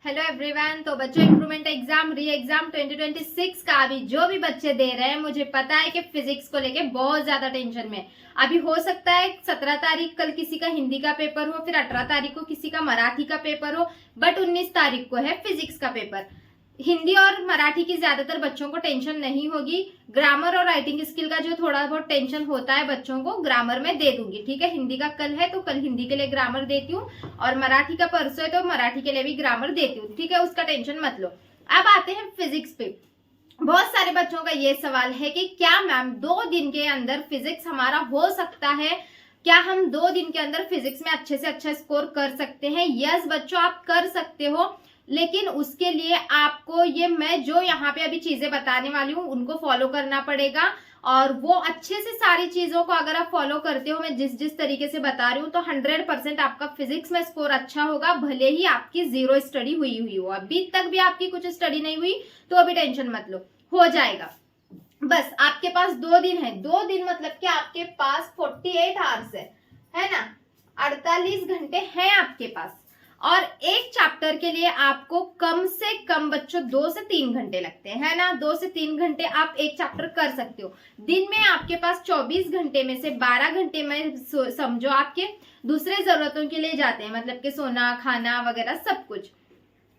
Hello everyone. तो बच्चों, improvement exam री एग्जाम 2026 का अभी जो भी बच्चे दे रहे हैं, मुझे पता है कि फिजिक्स को लेके बहुत ज्यादा टेंशन में। अभी हो सकता है 17 तारीख कल किसी का हिंदी का पेपर हो, फिर 18 तारीख को किसी का मराठी का पेपर हो, बट 19 तारीख को है फिजिक्स का पेपर। हिंदी और मराठी की ज्यादातर बच्चों को टेंशन नहीं होगी। ग्रामर और राइटिंग स्किल का जो थोड़ा बहुत टेंशन होता है बच्चों को, ग्रामर में दे दूंगी। ठीक है, हिंदी का कल है तो कल हिंदी के लिए ग्रामर देती हूँ, और मराठी का परसों है तो मराठी के लिए भी ग्रामर देती हूँ। ठीक है, उसका टेंशन मत लो। अब आते हैं फिजिक्स पे। बहुत सारे बच्चों का ये सवाल है कि क्या मैम 2 दिन के अंदर फिजिक्स हमारा हो सकता है? क्या हम 2 दिन के अंदर फिजिक्स में अच्छे से अच्छा स्कोर कर सकते हैं? यस बच्चों, आप कर सकते हो, लेकिन उसके लिए आपको ये मैं जो यहाँ पे अभी चीजें बताने वाली हूँ उनको फॉलो करना पड़ेगा। और वो अच्छे से सारी चीजों को अगर आप फॉलो करते हो, मैं जिस जिस तरीके से बता रही हूँ, तो 100% आपका फिजिक्स में स्कोर अच्छा होगा, भले ही आपकी 0 स्टडी हुई हो। अभी तक भी आपकी कुछ स्टडी नहीं हुई तो अभी टेंशन मत लो, हो जाएगा। बस आपके पास 2 दिन है। 2 दिन मतलब कि आपके पास 48 आवर्स है ना, 48 घंटे हैं आपके पास। और एक चैप्टर के लिए आपको कम से कम बच्चों 2 से 3 घंटे लगते हैं, है ना। 2 से 3 घंटे आप एक चैप्टर कर सकते हो। दिन में आपके पास 24 घंटे में से 12 घंटे में समझो आपके दूसरे जरूरतों के लिए जाते हैं, मतलब कि सोना, खाना वगैरह सब कुछ।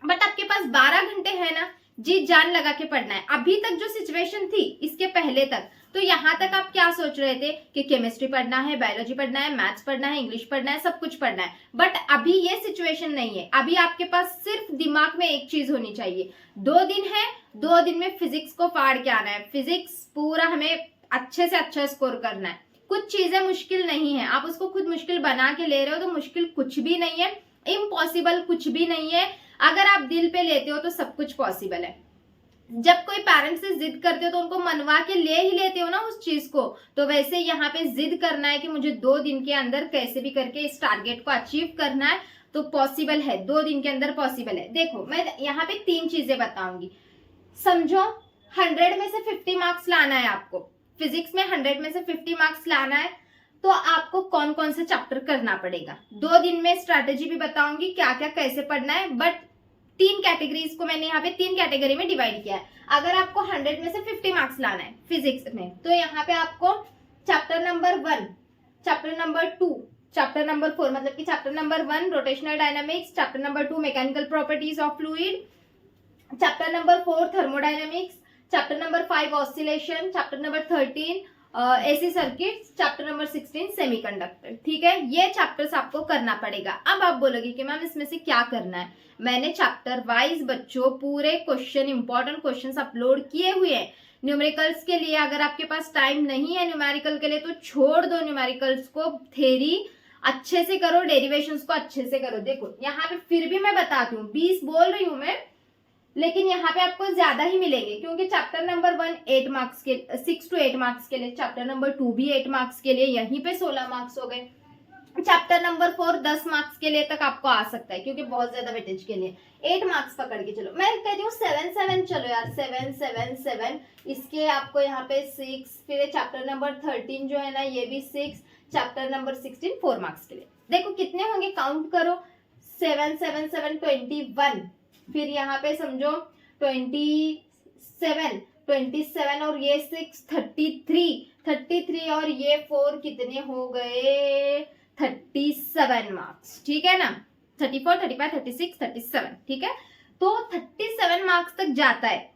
बट आपके पास 12 घंटे है ना, जी जान लगा के पढ़ना है। अभी तक जो सिचुएशन थी इसके पहले तक, तो यहाँ तक आप क्या सोच रहे थे कि केमिस्ट्री पढ़ना है, बायोलॉजी पढ़ना है, मैथ्स पढ़ना है, इंग्लिश पढ़ना है, सब कुछ पढ़ना है। बट अभी ये सिचुएशन नहीं है। अभी आपके पास सिर्फ दिमाग में एक चीज होनी चाहिए। 2 दिन है, 2 दिन में फिजिक्स को फाड़ के आना है। फिजिक्स पूरा हमें अच्छे से अच्छा स्कोर करना है। कुछ चीजें मुश्किल नहीं है, आप उसको खुद मुश्किल बना के ले रहे हो तो मुश्किल कुछ भी नहीं है, इम्पॉसिबल कुछ भी नहीं है। अगर आप दिल पे लेते हो तो सब कुछ पॉसिबल है। जब कोई पेरेंट्स से जिद करते हो तो उनको मनवा के ले ही लेते हो ना उस चीज को। तो वैसे यहाँ पे जिद करना है कि मुझे 2 दिन के अंदर कैसे भी करके इस टारगेट को अचीव करना है, तो पॉसिबल है, 2 दिन के अंदर पॉसिबल है। देखो, मैं यहाँ पे 3 चीजें बताऊंगी। समझो, 100 में से 50 मार्क्स लाना है आपको। फिजिक्स में 100 में से 50 मार्क्स लाना है तो आपको कौन कौन से चैप्टर करना पड़ेगा। 2 दिन में स्ट्रैटेजी भी बताऊंगी क्या क्या कैसे पढ़ना है। बट 3 कैटेगरीज को मैंने यहाँ पे 3 कैटेगरी में डिवाइड किया है। अगर आपको 100 में से 50 मार्क्स लाना है फिजिक्स में, तो यहाँ पे आपको chapter number 1, chapter number 2, chapter number 4, मतलब कि chapter number 1 rotational dynamics, chapter number 2 mechanical properties of fluid, chapter number 4 thermodynamics, chapter number 5 oscillation, chapter number 13 AC circuits, chapter number 16 semiconductor. ठीक है, ये चैप्टर्स आपको करना पड़ेगा। अब आप बोलोगे कि मैम इसमें से क्या करना है। मैंने चैप्टर वाइज बच्चों पूरे क्वेश्चन, इंपॉर्टेंट क्वेश्चंस अपलोड किए हुए हैं। न्यूमेरिकल्स के लिए अगर आपके पास टाइम नहीं है न्यूमेरिकल के लिए तो छोड़ दो न्यूमेरिकल्स को, थ्योरी अच्छे से करो, डेरिवेशंस को अच्छे से करो। देखो यहाँ पे फिर भी मैं बताती हूँ, 20 बोल रही हूँ मैं, लेकिन यहाँ पे आपको ज्यादा ही मिलेंगे, क्योंकि चैप्टर नंबर 1 8 मार्क्स के 6 to 8 मार्क्स के लिए, चैप्टर नंबर 2 भी 8 मार्क्स के लिए, यहीं पे 16 मार्क्स हो गए। चैप्टर नंबर 4 10 मार्क्स के लिए तक आपको आ सकता है, क्योंकि बहुत ज्यादा वेटेज के लिए 8 मार्क्स पकड़ के चलो। मैं कहती हूँ 7 चलो यार, 7 इसके आपको यहाँ पे 6, फिर चैप्टर नंबर 13 जो है ना ये भी 6, चैप्टर नंबर 16 4 मार्क्स के लिए। देखो कितने होंगे, काउंट करो, 7 7 7 21, फिर यहाँ पे समझो 27 और ये 6 33 और ये 4 कितने हो गए, 37 मार्क्स। ठीक है ना, 34 35 36 37। ठीक है, तो 37 मार्क्स तक जाता है।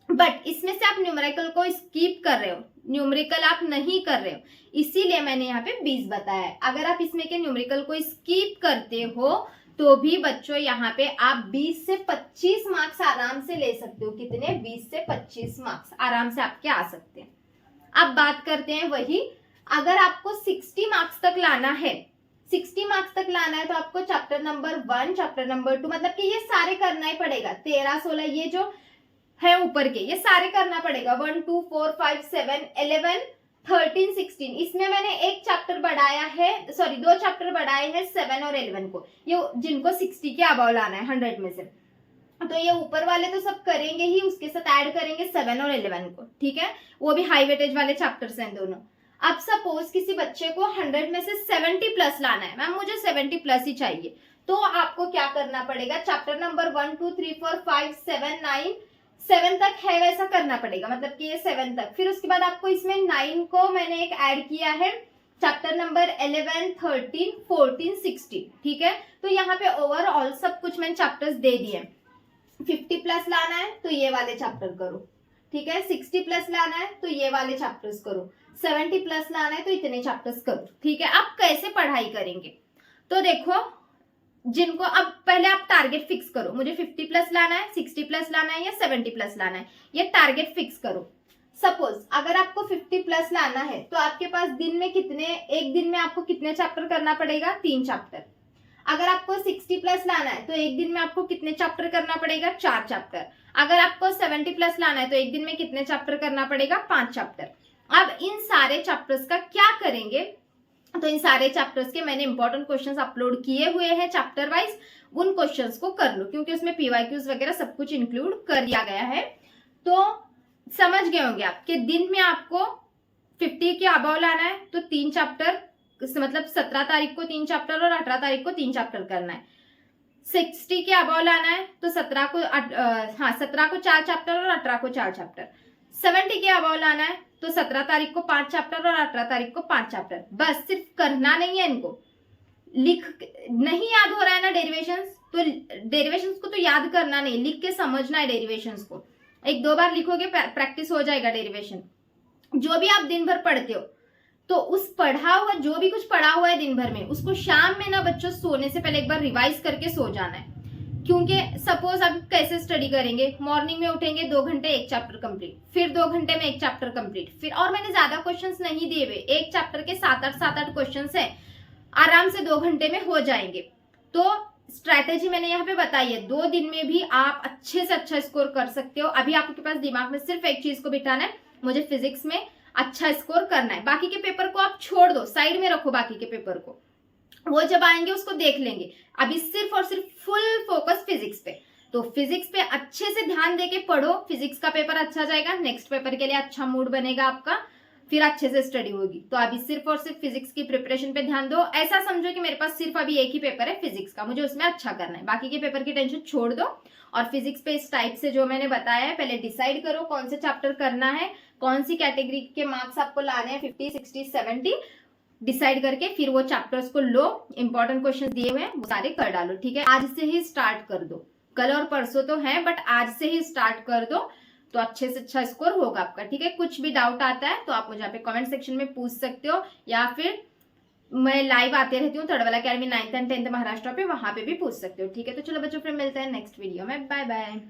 बट इसमें से आप न्यूमेरिकल को स्किप कर रहे हो, न्यूमेरिकल आप नहीं कर रहे हो, इसीलिए मैंने यहाँ पे 20 बताया है। अगर आप इसमें के न्यूमेरिकल को स्किप करते हो तो भी बच्चों यहाँ पे आप 20 से 25 मार्क्स आराम से ले सकते हो। कितने, 20 से 25 मार्क्स आराम से आपके आ सकते हैं। अब बात करते हैं वही, अगर आपको 60 मार्क्स तक लाना है, 60 मार्क्स तक लाना है तो आपको चैप्टर नंबर 1, चैप्टर नंबर 2, मतलब कि ये सारे करना ही पड़ेगा। 13 16 ये जो है ऊपर के ये सारे करना पड़ेगा। 1 2 4 5 7 11 13 16, इसमें मैंने एक चैप्टर बढ़ाया है, सॉरी 2 चैप्टर बढ़ाए हैं 7 और 11 को, ये जिनको 60 के अबाव लाना है 100 में से। तो ये ऊपर वाले तो सब करेंगे ही, उसके साथ ऐड करेंगे 7 और 11 को। ठीक है, वो भी हाई वेटेज वाले चैप्टर्स हैं दोनों। अब सपोज किसी बच्चे को 100 में से 70 प्लस लाना है, मैम मुझे 70 प्लस ही चाहिए, तो आपको क्या करना पड़ेगा, चैप्टर नंबर 1 2 3 4 5 7 9 7 तक है वैसा करना पड़ेगा, मतलब कि ये 7 तक। फिर उसके बाद आपको इसमें 9 को मैंने एक ऐड किया है, चैप्टर नंबर 11 13 14 16, ठीक है। तो यहाँ पे ओवरऑल सब कुछ मैंने चैप्टर्स दे दिए। 50 प्लस लाना है तो ये वाले चैप्टर करो, ठीक है। 60 प्लस लाना है तो ये वाले चैप्टर्स करो। 70 प्लस लाना है तो इतने चैप्टर्स करो, ठीक है। अब कैसे पढ़ाई करेंगे, तो देखो, जिनको अब पहले आप टारगेट फिक्स करो, मुझे 50 प्लस लाना है, 60 प्लस लाना है या 70 प्लस लाना है, ये टारगेट फिक्स करो। सपोज अगर आपको 50 प्लस लाना है तो आपके पास दिन में कितने, एक दिन में आपको कितने चैप्टर करना पड़ेगा, 3 चैप्टर। अगर आपको 60 प्लस लाना है तो एक दिन में आपको कितने चैप्टर करना पड़ेगा, 4 चैप्टर। अगर आपको 70 प्लस लाना है तो एक दिन में कितने चैप्टर करना पड़ेगा, 5 चैप्टर। अब इन सारे चैप्टर्स का क्या करेंगे, तो इन सारे चैप्टर्स के मैंने इंपॉर्टेंट क्वेश्चंस अपलोड किए हुए हैं चैप्टर वाइज, उन क्वेश्चंस को कर लो, क्योंकि उसमें पीवाईक्यूज वगैरह सब कुछ इंक्लूड कर दिया गया है। तो समझ गए होंगे आप कि दिन में आपको 50 के अबव लाना है तो 3 चैप्टर, मतलब 17 तारीख को 3 चैप्टर और 18 तारीख को 3 चैप्टर करना है। 60 के अबव लाना है तो 17 को 4 चैप्टर और 18 को 4 चैप्टर। 70 के अबव लाना है तो 17 तारीख को 5 चैप्टर और 18 तारीख को 5 चैप्टर। बस सिर्फ करना नहीं है इनको, नहीं याद हो रहा है ना डेरिवेशंस, तो डेरिवेशंस को तो याद करना नहीं, लिख के समझना है डेरिवेशंस को। 1-2 बार लिखोगे प्रैक्टिस हो जाएगा डेरिवेशन। जो भी आप दिन भर पढ़ते हो तो उस पढ़ा हुआ, जो भी कुछ पढ़ा हुआ है दिन भर में, उसको शाम में ना बच्चों सोने से पहले एक बार रिवाइज करके सो जाना है। क्योंकि सपोज आप कैसे स्टडी करेंगे, मॉर्निंग में उठेंगे 2 घंटे 1 चैप्टर कंप्लीट, फिर 2 घंटे में 1 चैप्टर कंप्लीट, फिर और मैंने ज्यादा क्वेश्चंस नहीं दिए हुए, एक चैप्टर के 7-8 क्वेश्चंस है, आराम से 2 घंटे में हो जाएंगे। तो स्ट्रैटेजी मैंने यहाँ पे बताई है, 2 दिन में भी आप अच्छे से अच्छा स्कोर कर सकते हो। अभी आपके पास दिमाग में सिर्फ एक चीज को बिठाना है, मुझे फिजिक्स में अच्छा स्कोर करना है। बाकी के पेपर को आप छोड़ दो, साइड में रखो, बाकी के पेपर को वो जब आएंगे उसको देख लेंगे। अभी सिर्फ और सिर्फ फुल फोकस फिजिक्स पे, तो फिजिक्स पे अच्छे से ध्यान देके पढ़ो, फिजिक्स का पेपर अच्छा जाएगा, नेक्स्ट पेपर के लिए अच्छा मूड बनेगा आपका, फिर अच्छे से स्टडी होगी। तो अभी सिर्फ और सिर्फ फिजिक्स की प्रिपरेशन पे ध्यान दो। ऐसा समझो कि मेरे पास सिर्फ अभी एक ही पेपर है फिजिक्स का, मुझे उसमें अच्छा करना है, बाकी के पेपर की टेंशन छोड़ दो। और फिजिक्स पे इस टाइप से जो मैंने बताया है, पहले डिसाइड करो कौन से चैप्टर करना है, कौन सी कैटेगरी के मार्क्स आपको लाने हैं, 50 60 70 डिसाइड करके फिर वो चैप्टर्स को लो, इंपॉर्टेंट क्वेश्चन दिए हुए हैं वो सारे कर डालो, ठीक है। आज से ही स्टार्ट कर दो, कल और परसों तो है बट आज से ही स्टार्ट कर दो, तो अच्छे से अच्छा स्कोर होगा आपका, ठीक है। कुछ भी डाउट आता है तो आप मुझे यहाँ पे कमेंट सेक्शन में पूछ सकते हो, या फिर मैं लाइव आते रहती हूँ तड़वाला academy 9th and 10th Maharashtra पे, वहां पे भी पूछ सकते हो, ठीक है। तो चलो बच्चों फिर मिलते हैं नेक्स्ट वीडियो में, बाय बाय।